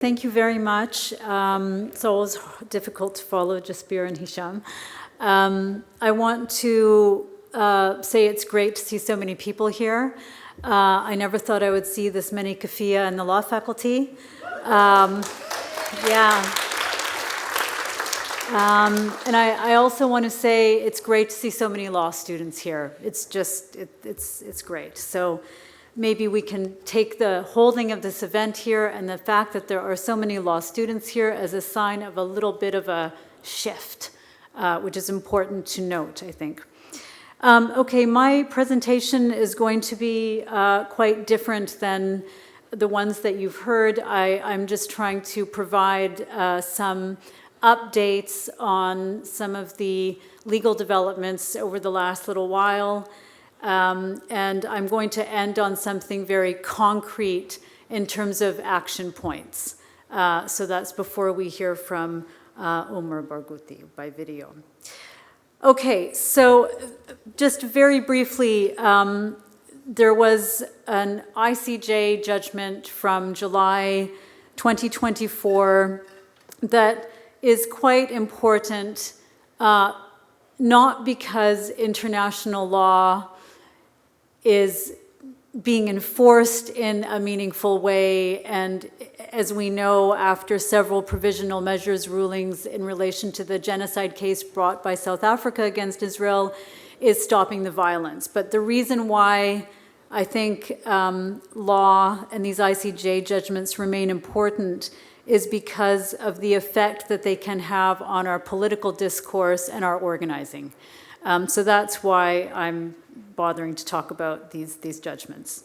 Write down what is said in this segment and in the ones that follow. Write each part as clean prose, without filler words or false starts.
Thank you very much. It's always difficult to follow Jasbir and Hisham. I want to say it's great to see so many people here. I never thought I would see this many kafia in the law faculty. Yeah. And I also want to say it's great to see so many law students here. It's just, it's great. So maybe we can take the holding of this event here and the fact that there are so many law students here as a sign of a little bit of a shift, which is important to note, I think. Okay, my presentation is going to be quite different than the ones that you've heard. I'm just trying to provide some updates on some of the legal developments over the last little while. And I'm going to end on something very concrete in terms of action points. So that's before we hear from Omar Barghouti by video. Okay, so just very briefly, there was an ICJ judgment from July 2024 that is quite important, not because international law is being enforced in a meaningful way, and as we know, after several provisional measures rulings in relation to the genocide case brought by South Africa against Israel, is stopping the violence. But the reason why I think law and these ICJ judgments remain important is because of the effect that they can have on our political discourse and our organizing. So that's why I'm bothering to talk about these judgments.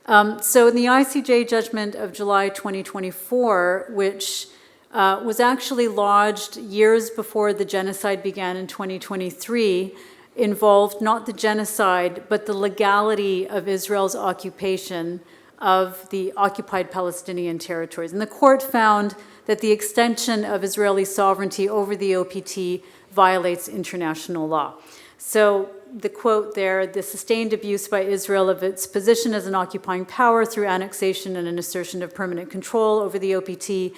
So in the ICJ judgment of July 2024, which was actually lodged years before the genocide began in 2023, involved not the genocide, but the legality of Israel's occupation of the occupied Palestinian territories. And the court found that the extension of Israeli sovereignty over the OPT violates international law. So the quote there, the sustained abuse by Israel of its position as an occupying power through annexation and an assertion of permanent control over the OPT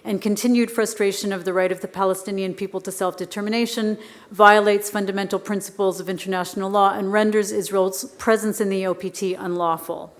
and continued frustration of the right of the Palestinian people to self-determination violates fundamental principles of international law and renders Israel's presence in the OPT unlawful.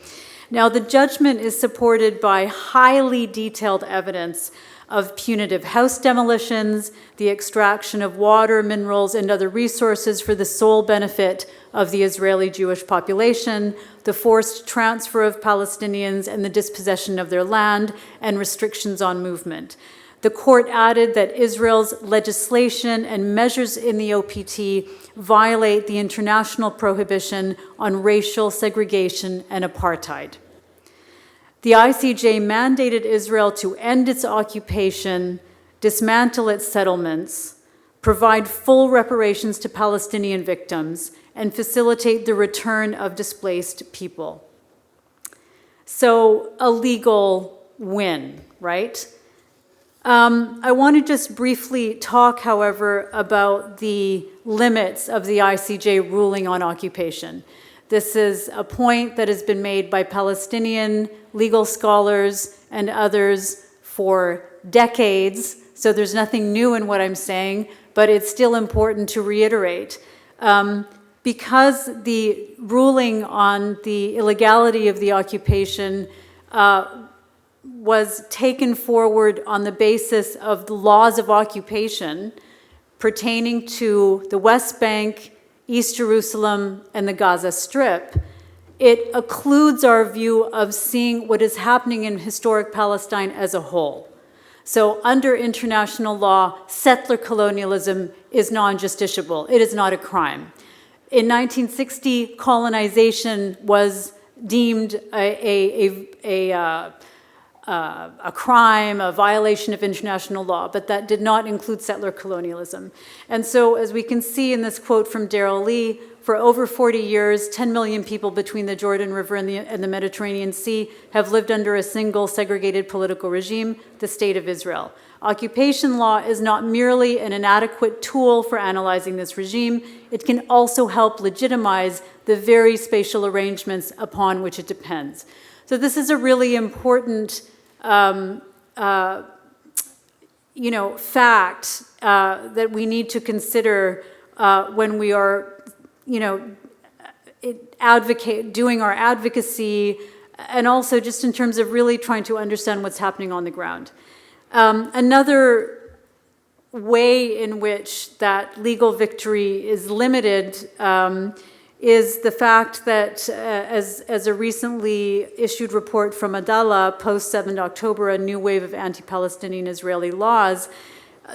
Now, the judgment is supported by highly detailed evidence of punitive house demolitions, the extraction of water, minerals, and other resources for the sole benefit of the Israeli Jewish population, the forced transfer of Palestinians and the dispossession of their land, and restrictions on movement. The court added that Israel's legislation and measures in the OPT violate the international prohibition on racial segregation and apartheid. The ICJ mandated Israel to end its occupation, dismantle its settlements, provide full reparations to Palestinian victims, and facilitate the return of displaced people. So, a legal win, right? I want to just briefly talk, however, about the limits of the ICJ ruling on occupation. This is a point that has been made by Palestinian legal scholars and others for decades, so there's nothing new in what I'm saying, but it's still important to reiterate. Because the ruling on the illegality of the occupation was taken forward on the basis of the laws of occupation pertaining to the West Bank, East Jerusalem, and the Gaza Strip, it occludes our view of seeing what is happening in historic Palestine as a whole. So under international law, settler colonialism is non-justiciable. It is not a crime. In 1960, colonization was deemed a crime, a violation of international law, but that did not include settler colonialism. And so, as we can see in this quote from Darrell Lee, for over 40 years, 10 million people between the Jordan River and the Mediterranean Sea have lived under a single segregated political regime, the State of Israel. Occupation law is not merely an inadequate tool for analyzing this regime, it can also help legitimize the very spatial arrangements upon which it depends. So this is a really important fact that we need to consider when we are, doing our advocacy, and also just in terms of really trying to understand what's happening on the ground. Another way in which that legal victory is limited is the fact that, as a recently issued report from Adala, post-7 October, a new wave of anti-Palestinian Israeli laws,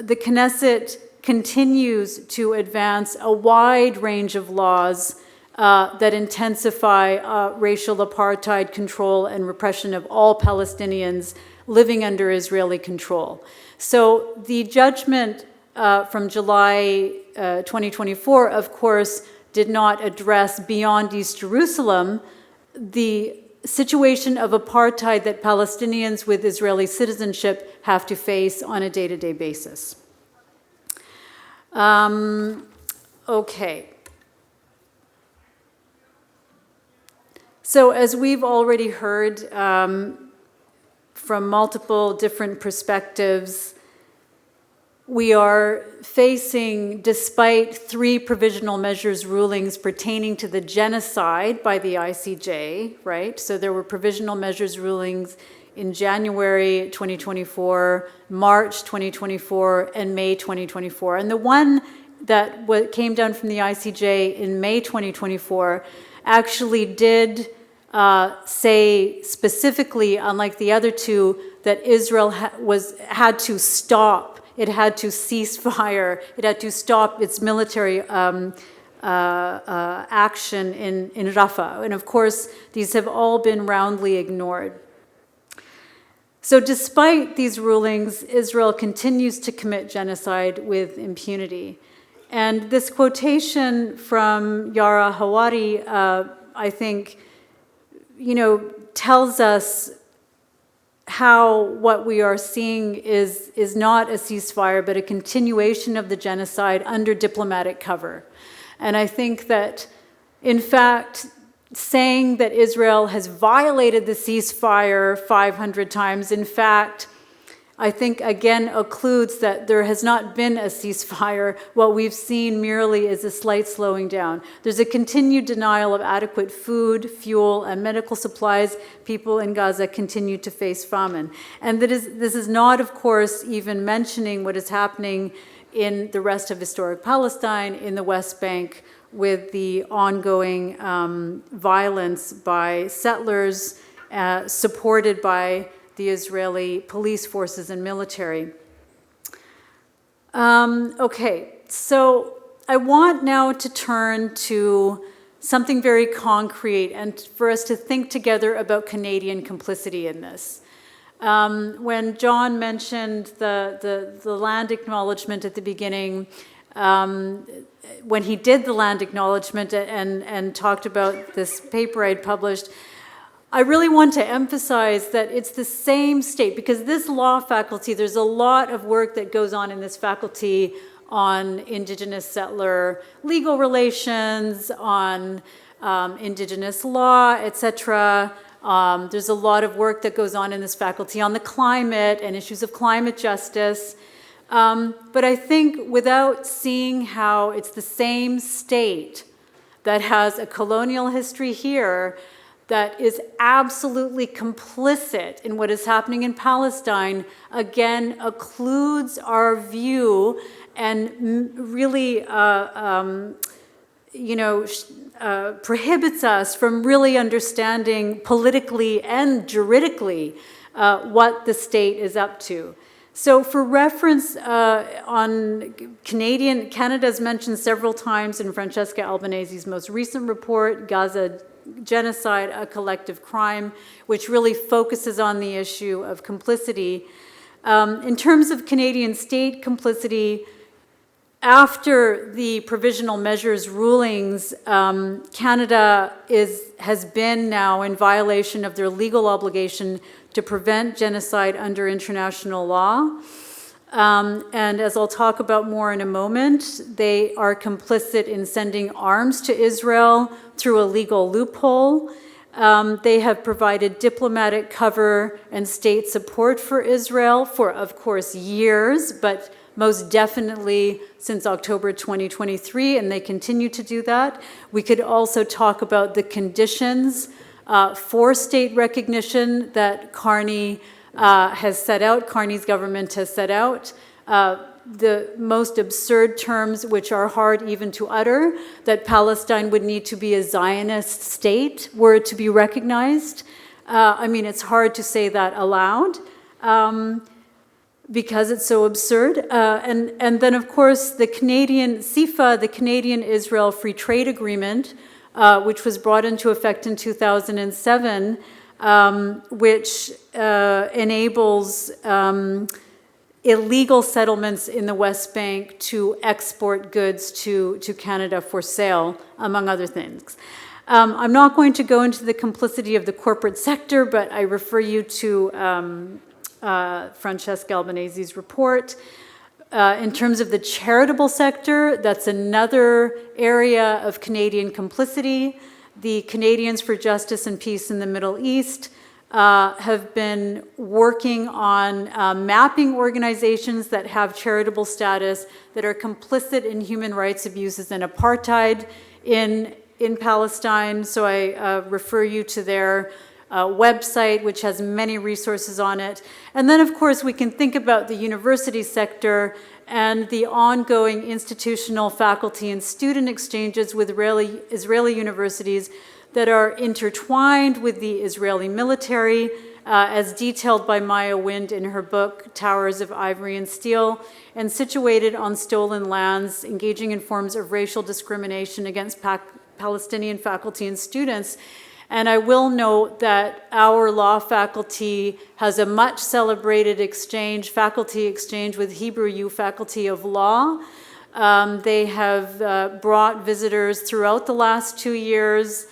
the Knesset continues to advance a wide range of laws that intensify racial apartheid control and repression of all Palestinians living under Israeli control. So the judgment from July 2024, of course, did not address beyond East Jerusalem the situation of apartheid that Palestinians with Israeli citizenship have to face on a day-to-day basis. Okay. So as we've already heard from multiple different perspectives, we are facing, despite 3 provisional measures rulings pertaining to the genocide by the ICJ, right? So there were provisional measures rulings in January 2024, March 2024, and May 2024. And the one that came down from the ICJ in May 2024 actually did say specifically, unlike the other 2, that Israel had to stop. It had to cease fire. It had to stop its military action in Rafah. And of course, these have all been roundly ignored. So despite these rulings, Israel continues to commit genocide with impunity. And this quotation from Yara Hawari, I think, tells us how what we are seeing is not a ceasefire, but a continuation of the genocide under diplomatic cover. And I think that, in fact, saying that Israel has violated the ceasefire 500 times, in fact, I think, again, occludes that there has not been a ceasefire. What we've seen merely is a slight slowing down. There's a continued denial of adequate food, fuel, and medical supplies. People in Gaza continue to face famine. And this is not, of course, even mentioning what is happening in the rest of historic Palestine, in the West Bank, with the ongoing violence by settlers supported by the Israeli police forces and military. Okay, so I want now to turn to something very concrete and for us to think together about Canadian complicity in this. When John mentioned the land acknowledgement at the beginning, when he did the land acknowledgement and talked about this paper I'd published, I really want to emphasize that it's the same state, because this law faculty, there's a lot of work that goes on in this faculty on Indigenous settler legal relations, on Indigenous law, etc. There's a lot of work that goes on in this faculty on the climate and issues of climate justice. But I think without seeing how it's the same state that has a colonial history here, that is absolutely complicit in what is happening in Palestine, again, occludes our view and really, prohibits us from really understanding politically and juridically what the state is up to. So for reference on Canada's mentioned several times in Francesca Albanese's most recent report, Gaza Genocide, a Collective Crime, which really focuses on the issue of complicity. In terms of Canadian state complicity, after the provisional measures rulings, Canada has been now in violation of their legal obligation to prevent genocide under international law. And as I'll talk about more in a moment, they are complicit in sending arms to Israel through a legal loophole. They have provided diplomatic cover and state support for Israel for, of course, years, but most definitely since October 2023, and they continue to do that. We could also talk about the conditions for state recognition that Carney's government has set out. The most absurd terms, which are hard even to utter, that Palestine would need to be a Zionist state were it to be recognized. I mean, it's hard to say that aloud because it's so absurd. And then, of course, the Canadian CIFA, the Canadian-Israel Free Trade Agreement, which was brought into effect in 2007, which enables illegal settlements in the West Bank to export goods to Canada for sale, among other things. I'm not going to go into the complicity of the corporate sector, but I refer you to Francesca Albanese's report. In terms of the charitable sector, that's another area of Canadian complicity. The Canadians for Justice and Peace in the Middle East have been working on mapping organizations that have charitable status that are complicit in human rights abuses and apartheid in Palestine. So I refer you to their website, which has many resources on it. And then, of course, we can think about the university sector and the ongoing institutional faculty and student exchanges with Israeli universities that are intertwined with the Israeli military, as detailed by Maya Wind in her book, Towers of Ivory and Steel, and situated on stolen lands, engaging in forms of racial discrimination against Palestinian faculty and students. And I will note that our law faculty has a much celebrated faculty exchange with Hebrew U Faculty of Law. They have brought visitors throughout the last 2 years,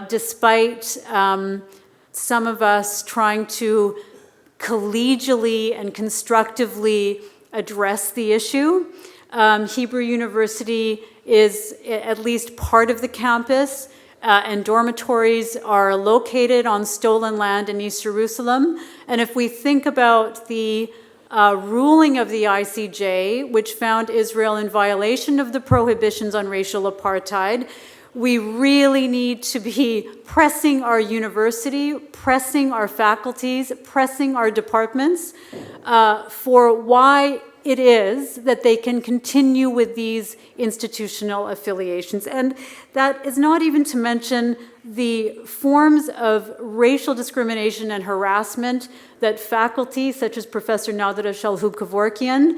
despite some of us trying to collegially and constructively address the issue. Hebrew University is at least part of the campus, and dormitories are located on stolen land in East Jerusalem. And if we think about the ruling of the ICJ, which found Israel in violation of the prohibitions on racial apartheid, we really need to be pressing our university, pressing our faculties, pressing our departments for why it is that they can continue with these institutional affiliations. And that is not even to mention the forms of racial discrimination and harassment that faculty, such as Professor Nadra Shalhoub-Kevorkian,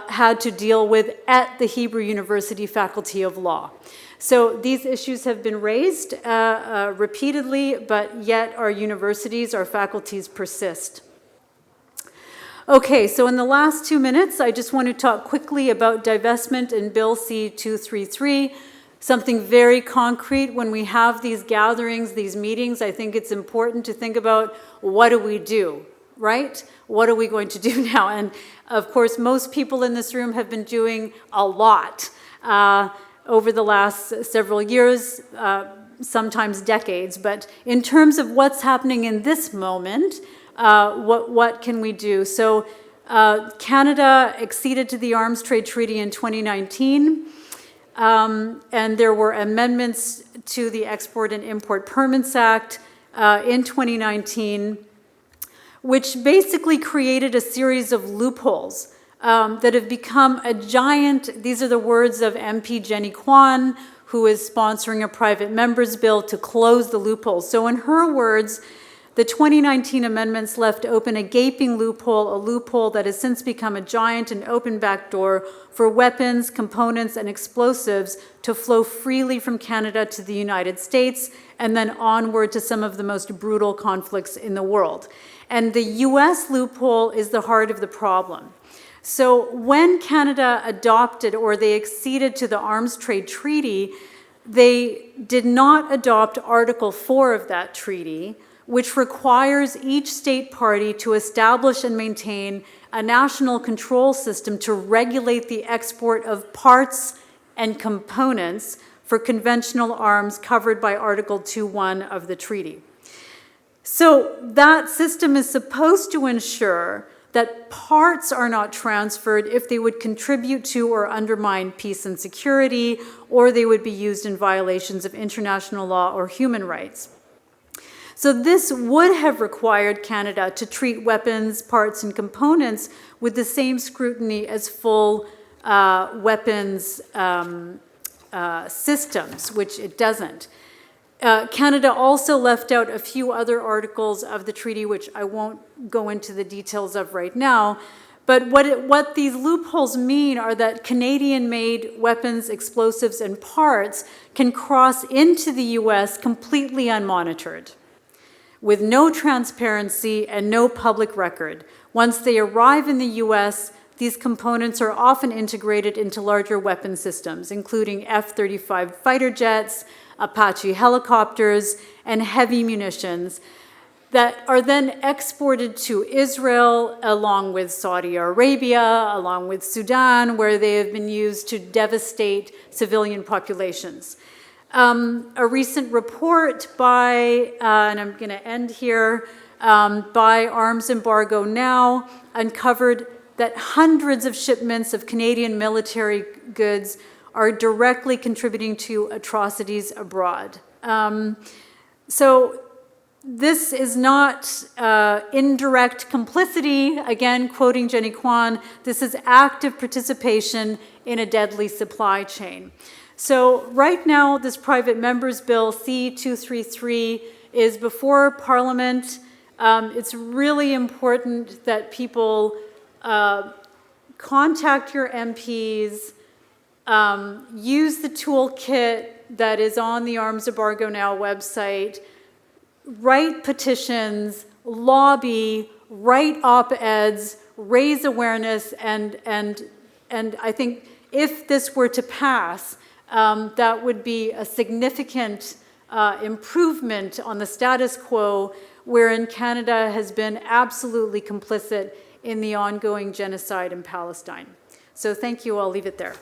had to deal with at the Hebrew University Faculty of Law. So these issues have been raised repeatedly, but yet our universities, our faculties persist. Okay, so in the last 2 minutes, I just want to talk quickly about divestment in Bill C-233, something very concrete. When we have these gatherings, these meetings, I think it's important to think about what do we do, right? What are we going to do now? And of course, most people in this room have been doing a lot over the last several years, sometimes decades. But in terms of what's happening in this moment, what can we do? So Canada acceded to the Arms Trade Treaty in 2019, and there were amendments to the Export and Import Permits Act in 2019, which basically created a series of loopholes that have become a giant. These are the words of MP Jenny Kwan, who is sponsoring a private member's bill to close the loopholes. So in her words, the 2019 amendments left open a gaping loophole, a loophole that has since become a giant and open backdoor for weapons, components, and explosives to flow freely from Canada to the United States and then onward to some of the most brutal conflicts in the world. And the US loophole is the heart of the problem. So when Canada adopted, or they acceded to the Arms Trade Treaty, they did not adopt Article 4 of that treaty, which requires each state party to establish and maintain a national control system to regulate the export of parts and components for conventional arms covered by Article 2.1 of the treaty. So that system is supposed to ensure that parts are not transferred if they would contribute to or undermine peace and security, or they would be used in violations of international law or human rights. So this would have required Canada to treat weapons, parts, and components with the same scrutiny as full weapons systems, which it doesn't. Canada also left out a few other articles of the treaty, which I won't go into the details of right now. But what these loopholes mean are that Canadian-made weapons, explosives, and parts can cross into the U.S. completely unmonitored, with no transparency and no public record. Once they arrive in the U.S., these components are often integrated into larger weapon systems, including F-35 fighter jets, Apache helicopters, and heavy munitions that are then exported to Israel, along with Saudi Arabia, along with Sudan, where they have been used to devastate civilian populations. A recent report by, and I'm going to end here, by Arms Embargo Now uncovered that hundreds of shipments of Canadian military goods are directly contributing to atrocities abroad. So this is not indirect complicity, again, quoting Jenny Kwan, this is active participation in a deadly supply chain. So right now, this private members bill, C-233, is before Parliament. It's really important that people contact your MPs, use the toolkit that is on the Arms Embargo Now website, write petitions, lobby, write op-eds, raise awareness, and I think if this were to pass, that would be a significant improvement on the status quo, wherein Canada has been absolutely complicit in the ongoing genocide in Palestine. So thank you, I'll leave it there.